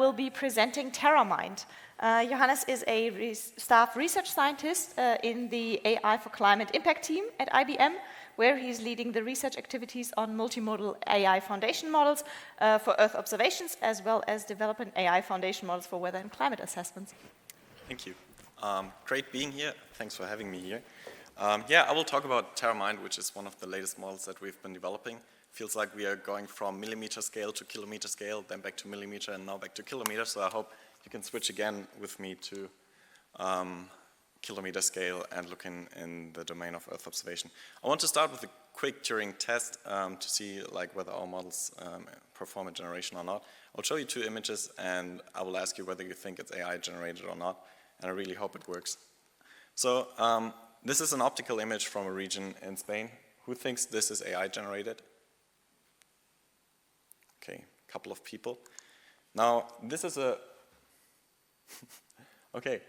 will be presenting TerraMind. Johannes is a staff research scientist in the AI for Climate Impact team at IBM, where he's leading the research activities on multimodal AI foundation models for Earth observations, as well as developing AI foundation models for weather and climate assessments. Thank you. Great being here. Thanks for having me here. Yeah, I will talk about TerraMind, which is one of the latest models that we've been developing. Feels like we are going from millimeter scale to kilometer scale, then back to millimeter, and now back to kilometer. So I hope you can switch again with me to kilometer scale and look in the domain of Earth observation. I want to start with a quick Turing test to see like whether our models perform a generation or not. I'll show you two images and I will ask you whether you think it's AI generated or not, and I really hope it works. So this is an optical image from a region in Spain. Who thinks this is AI generated? Okay, a couple of people. Now, this is a okay,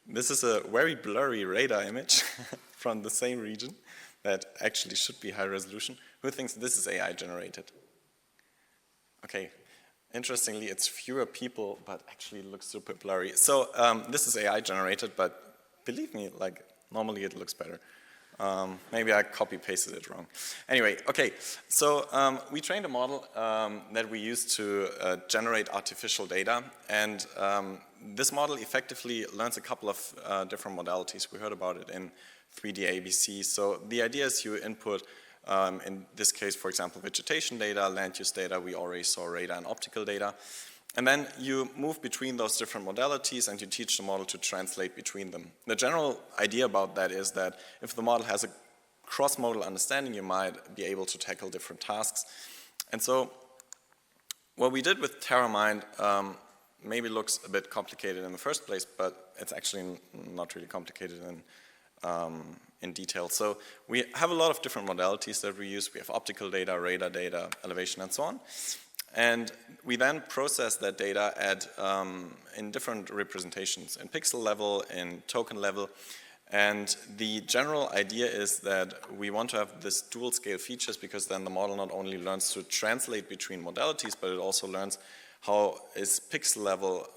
this is a very blurry radar image from the same region that actually should be high resolution. Who thinks this is AI generated? Okay, interestingly, it's fewer people, but actually it looks super blurry. So this is AI generated, but believe me, like normally it looks better. Maybe I copy-pasted it wrong. Anyway, okay, so we trained a model that we use to generate artificial data, and this model effectively learns a couple of different modalities. We heard about it in 3D ABC. So the idea is you input, in this case, for example, vegetation data, land use data, we already saw radar and optical data. And then you move between those different modalities and you teach the model to translate between them. The general idea about that is that if the model has a cross-modal understanding, you might be able to tackle different tasks. And so what we did with TerraMind maybe looks a bit complicated in the first place, but it's actually not really complicated in detail. So we have a lot of different modalities that we use. We have optical data, radar data, elevation, and so on. And we then process that data in different representations, in pixel level, in token level. And the general idea is that we want to have this dual scale features because then the model not only learns to translate between modalities, but it also learns how is pixel level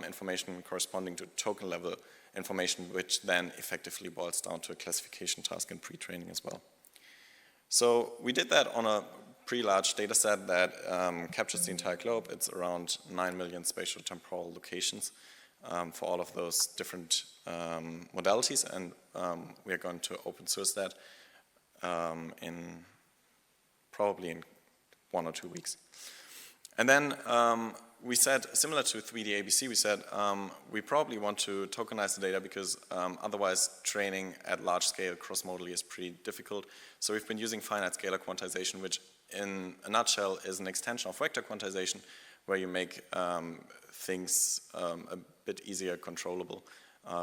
information corresponding to token level information, which then effectively boils down to a classification task in pre-training as well. So we did that on a pretty large data set that captures the entire globe. It's around 9 million spatial temporal locations for all of those different modalities, and we are going to open source that probably in 1 or 2 weeks. And then we said, similar to 3D ABC, we said we probably want to tokenize the data because otherwise training at large scale cross-modally is pretty difficult. So we've been using finite scalar quantization, which in a nutshell is an extension of vector quantization where you make things a bit easier controllable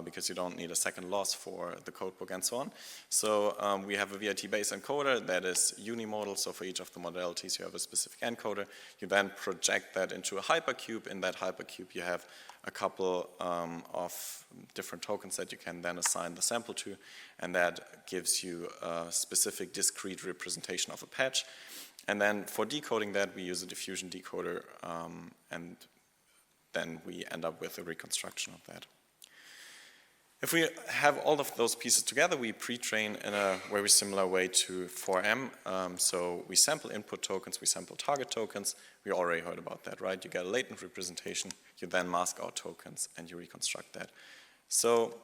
because you don't need a second loss for the codebook and so on. So we have a VRT-based encoder that is unimodal, so for each of the modalities you have a specific encoder. You then project that into a hypercube. In that hypercube you have a couple of different tokens that you can then assign the sample to, and that gives you a specific discrete representation of a patch. And then for decoding that, we use a diffusion decoder, and then we end up with a reconstruction of that. If we have all of those pieces together, we pre-train in a very similar way to 4M. So we sample input tokens, we sample target tokens. We already heard about that, right? You get a latent representation, you then mask out tokens, and you reconstruct that. So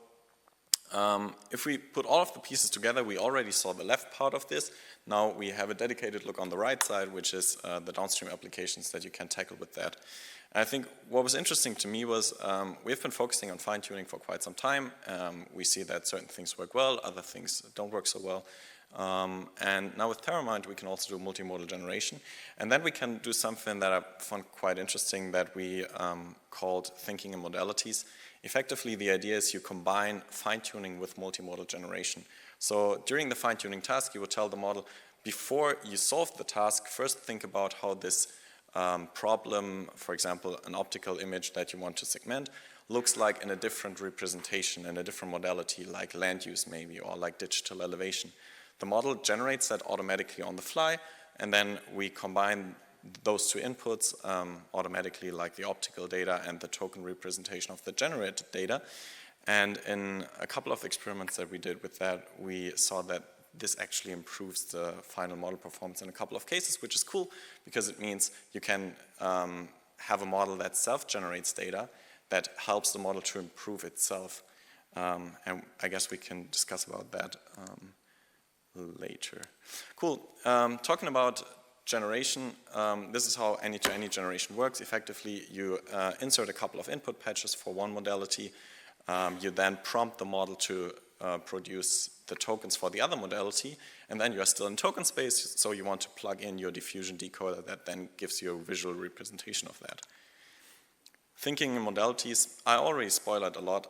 if we put all of the pieces together, we already saw the left part of this. Now we have a dedicated look on the right side, which is the downstream applications that you can tackle with that. And I think what was interesting to me was we've been focusing on fine-tuning for quite some time. We see that certain things work well, other things don't work so well. And now with TerraMind, we can also do multimodal generation. And then we can do something that I found quite interesting that we called thinking in modalities. Effectively, the idea is you combine fine-tuning with multimodal generation. So during the fine-tuning task, you would tell the model, before you solve the task, first think about how this problem, for example, an optical image that you want to segment, looks like in a different representation, in a different modality, like land use maybe, or like digital elevation. The model generates that automatically on the fly, and then we combine those two inputs automatically, like the optical data and the token representation of the generated data. And in a couple of experiments that we did with that, we saw that this actually improves the final model performance in a couple of cases, which is cool because it means you can have a model that self-generates data that helps the model to improve itself. And I guess we can discuss about that later. Cool. Talking about generation, this is how any-to-any generation works. Effectively, you insert a couple of input patches for one modality. You then prompt the model to produce the tokens for the other modality, and then you are still in token space, so you want to plug in your diffusion decoder that then gives you a visual representation of that. Thinking in modalities, I already spoiled a lot,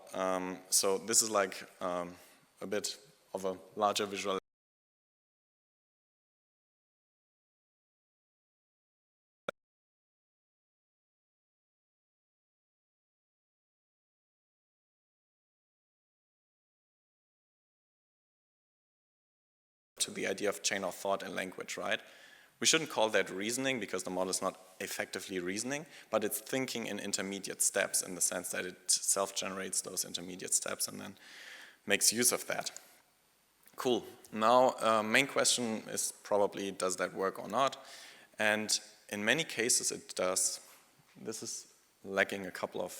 so this is like a bit of a larger visual to the idea of chain of thought in language, right? We shouldn't call that reasoning because the model is not effectively reasoning, but it's thinking in intermediate steps in the sense that it self-generates those intermediate steps and then makes use of that. Cool. Now, main question is probably, does that work or not? And in many cases it does. This is lacking a couple of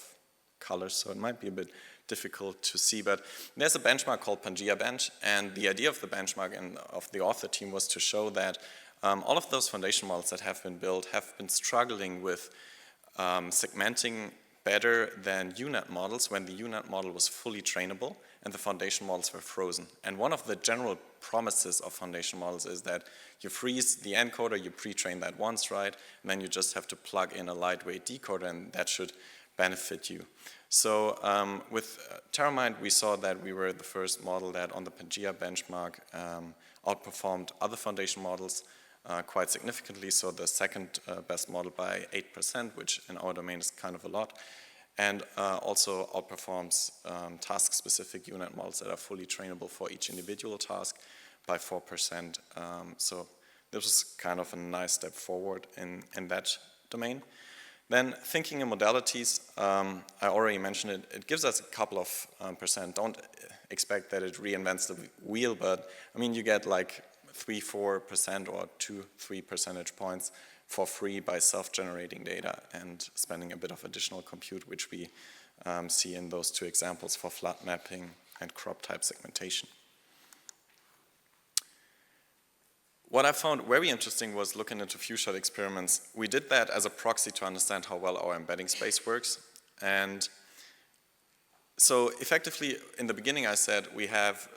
colors, so it might be a bit difficult to see, but there's a benchmark called Pangea Bench, and the idea of the benchmark and of the author team was to show that all of those foundation models that have been built have been struggling with segmenting better than UNet models when the UNet model was fully trainable and the foundation models were frozen. And one of the general promises of foundation models is that you freeze the encoder, you pre-train that once, right? And then you just have to plug in a lightweight decoder and that should benefit you. So with TerraMind, we saw that we were the first model that on the Pangea benchmark outperformed other foundation models quite significantly. So the second best model by 8%, which in our domain is kind of a lot, and also outperforms task-specific UNet models that are fully trainable for each individual task by 4%. So this was kind of a nice step forward in that domain. Then thinking in modalities, I already mentioned it, it gives us a couple of percent. Don't expect that it reinvents the wheel, but I mean you get like 3-4% or 2-3 percentage points for free by self-generating data and spending a bit of additional compute, which we see in those two examples for flat mapping and crop type segmentation. What I found very interesting was looking into few-shot experiments. We did that as a proxy to understand how well our embedding space works. And so effectively, in the beginning I said we have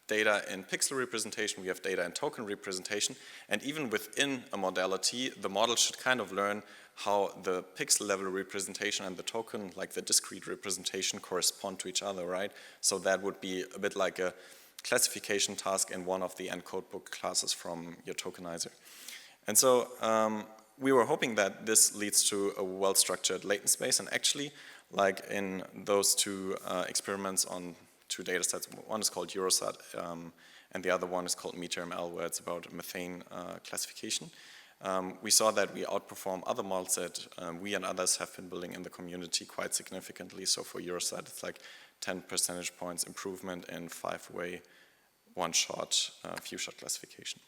data in pixel representation, we have data in token representation, and even within a modality, the model should kind of learn how the pixel level representation and the token, like the discrete representation, correspond to each other, right? So that would be a bit like a classification task in one of the encode book classes from your tokenizer. And so we were hoping that this leads to a well-structured latent space, and actually, like in those two experiments on two data sets, one is called Eurosat and the other one is called MeterML, where it's about methane classification. We saw that we outperform other models that we and others have been building in the community quite significantly. So for Eurosat, it's like 10 percentage points improvement in 5-way one-shot few-shot classification.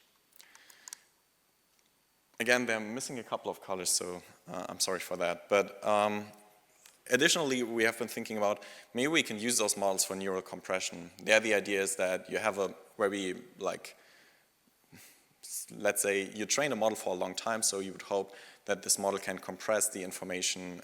Again, they're missing a couple of colors, so I'm sorry for that. But additionally, we have been thinking about maybe we can use those models for neural compression. There, the idea is that you have a very, like, let's say you train a model for a long time, so you would hope that this model can compress the information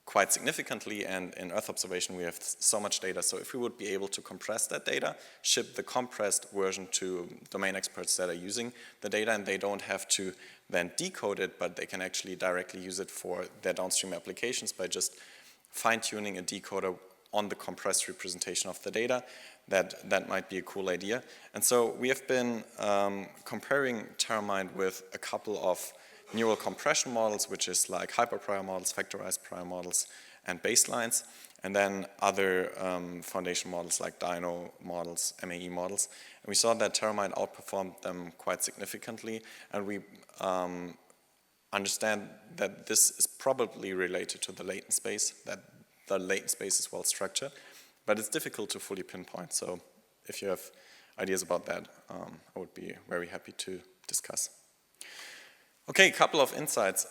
quite significantly, and in Earth observation we have so much data, so if we would be able to compress that data, ship the compressed version to domain experts that are using the data, and they don't have to then decode it, but they can actually directly use it for their downstream applications by just fine-tuning a decoder on the compressed representation of the data, that might be a cool idea. And so we have been comparing TerraMind with a couple of neural compression models, which is like hyperprior models, factorized prior models, and baselines, and then other foundation models like Dino models, MAE models. And we saw that TerraMind outperformed them quite significantly, and we understand that this is probably related to the latent space, that the latent space is well structured, but it's difficult to fully pinpoint. So if you have ideas about that, I would be very happy to discuss. Okay, a couple of insights.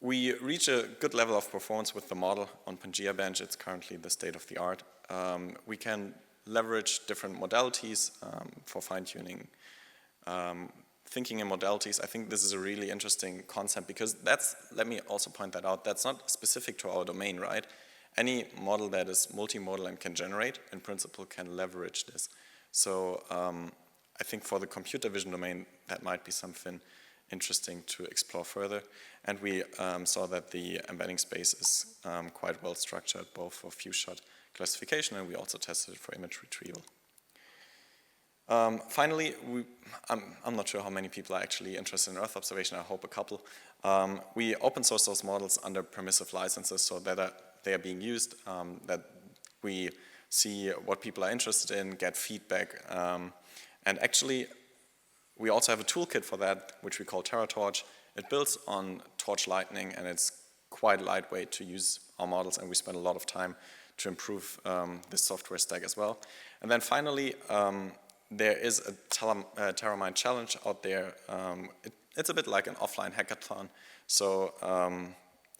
We reach a good level of performance with the model on Pangea Bench. It's currently the state of the art. We can leverage different modalities for fine-tuning. Thinking in modalities, I think this is a really interesting concept because let me also point that out, that's not specific to our domain, right? Any model that is multimodal and can generate, in principle, can leverage this. So I think for the computer vision domain, that might be something interesting to explore further. And we saw that the embedding space is quite well structured, both for few-shot classification, and we also tested it for image retrieval. Finally, I'm not sure how many people are actually interested in Earth observation. I hope a couple. We open source those models under permissive licenses so that they are being used, that we see what people are interested in, get feedback. And actually, we also have a toolkit for that, which we call TerraTorch. It builds on Torch Lightning, and it's quite lightweight to use our models, and we spend a lot of time to improve this software stack as well. And then finally, there is a TerraMind challenge out there. It's a bit like an offline hackathon. So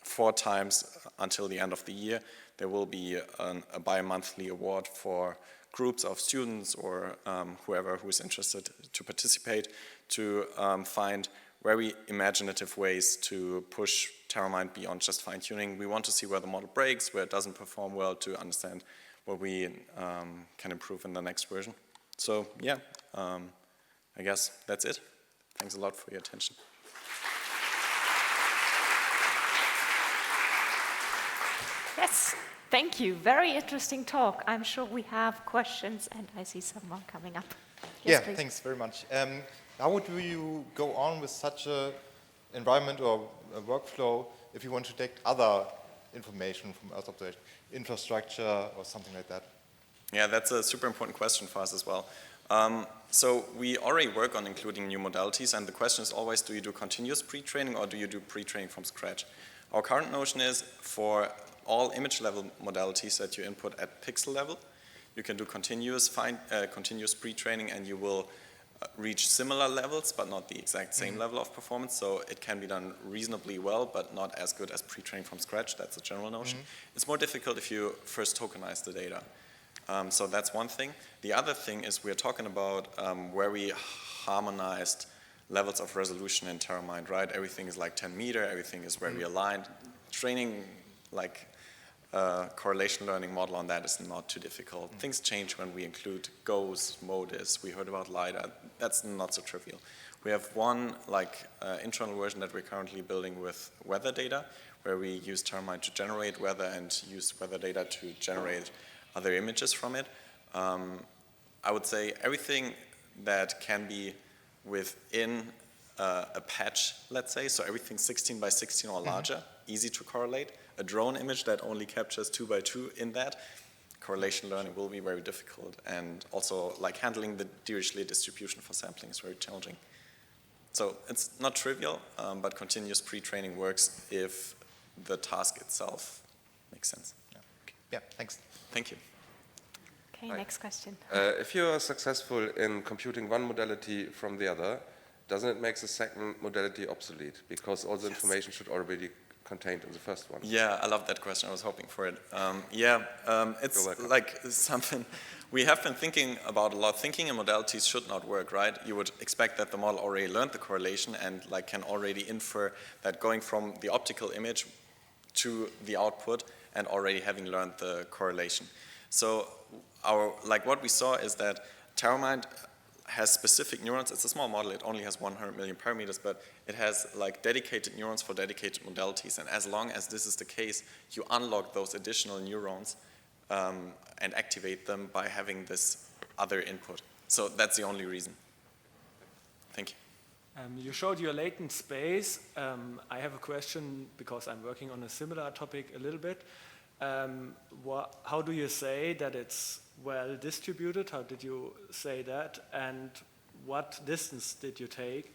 4 times until the end of the year, there will be a bi-monthly award for groups of students or whoever who is interested to participate to find very imaginative ways to push TerraMind beyond just fine-tuning. We want to see where the model breaks, where it doesn't perform well, to understand what we can improve in the next version. So yeah, I guess that's it. Thanks a lot for your attention. Yes, thank you. Very interesting talk. I'm sure we have questions, and I see someone coming up. Yes, Yeah, please. thanks very much. How would you go on with such an environment or a workflow if you want to take other information from Earth observation, infrastructure or something like that? Yeah, that's a super important question for us as well. So we already work on including new modalities, and the question is always, do you do continuous pre-training or do you do pre-training from scratch? Our current notion is for all image level modalities that you input at pixel level, you can do continuous pre-training, and you will reach similar levels, but not the exact same level of performance. So it can be done reasonably well, but not as good as pre-training from scratch. That's a general notion. It's more difficult if you first tokenize the data. So that's one thing. The other thing is we're talking about very harmonized levels of resolution in TerraMind, right? Everything is like 10 meter, everything is very aligned. Training like correlation learning model on that is not too difficult. Things change when we include GOES, MODIS, we heard about LiDAR. That's not so trivial. We have one internal version that we're currently building with weather data, where we use TerraMind to generate weather and use weather data to generate other images from it. I would say everything that can be within a patch, let's say, so everything 16 by 16 or larger, easy to correlate. A drone image that only captures 2 by 2 in that, correlation learning will be very difficult. And also like handling the Dirichlet distribution for sampling is very challenging. So it's not trivial, but continuous pre-training works if the task itself makes sense. Yeah, thanks. Thank you. Okay, Hi. next question. If you are successful in computing one modality from the other, doesn't it make the second modality obsolete? Because all the information should already be contained in the first one. Yeah, I love that question. I was hoping for it. It's like something we have been thinking about a lot. Thinking in modalities should not work, right? You would expect that the model already learned the correlation and can already infer that going from the optical image to the output and already having learned the correlation. So what we saw is that TerraMind has specific neurons. It's a small model. It only has 100 million parameters, but it has dedicated neurons for dedicated modalities. And as long as this is the case, you unlock those additional neurons and activate them by having this other input. So that's the only reason. Thank you. You showed your latent space. I have a question because I'm working on a similar topic a little bit. How do you say that it's well distributed? How did you say that? And what distance did you take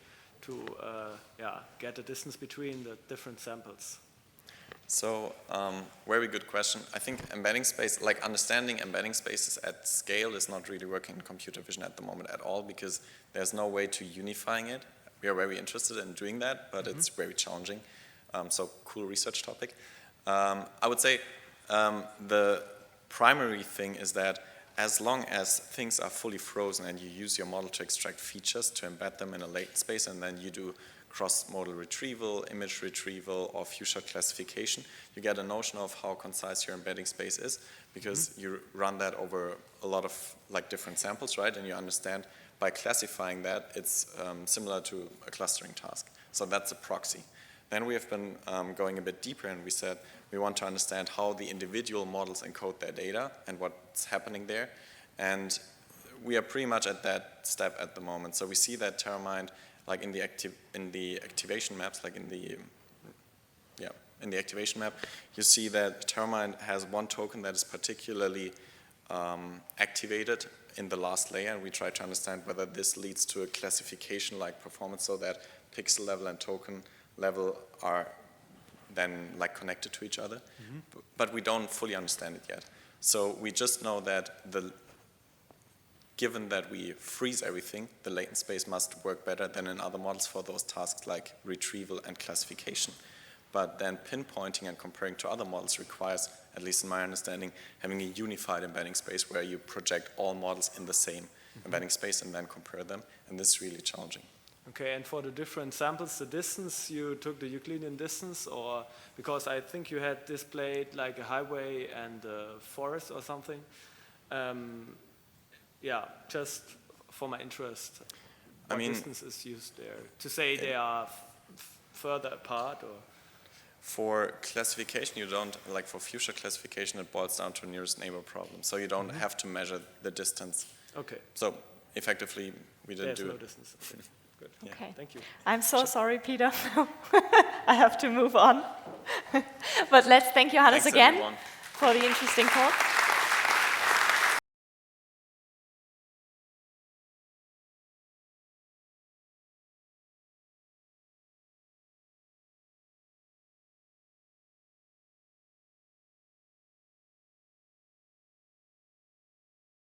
get the distance between the different samples? So, very good question. I think embedding space, like understanding embedding spaces at scale is not really working in computer vision at the moment at all, because there's no way to unifying it. We are very interested in doing that, but it's very challenging. So, cool research topic. I would say the primary thing is that as long as things are fully frozen and you use your model to extract features to embed them in a latent space, and then you do cross-modal retrieval, image retrieval, or future classification, you get a notion of how concise your embedding space is, because you run that over a lot of like different samples, right? And you understand by classifying that it's similar to a clustering task. So that's a proxy. Then we have been going a bit deeper, and we said we want to understand how the individual models encode their data and what's happening there. And we are pretty much at that step at the moment. So we see that TerraMind, like in the activation maps, like in the activation map, you see that TerraMind has one token that is particularly activated in the last layer, and we try to understand whether this leads to a classification-like performance, so that pixel level and token level are then like connected to each other. But we don't fully understand it yet. So we just know that given that we freeze everything, the latent space must work better than in other models for those tasks like retrieval and classification. But then pinpointing and comparing to other models requires, at least in my understanding, having a unified embedding space where you project all models in the same embedding space and then compare them. And this is really challenging. Okay, and for the different samples, the distance, you took the Euclidean distance, or because I think you had displayed like a highway and a forest or something. Yeah, just for my interest, what distance is used there? To say they are further apart, or? For classification, you don't, like for future classification, it boils down to nearest neighbor problem. So you don't have to measure the distance. Okay. So effectively, we didn't do no it. distance. Okay. Good. Yeah. Okay. Thank you. I'm so sorry, Peter. I have to move on. But let's thank Johannes Thanks, again everyone. for the interesting talk.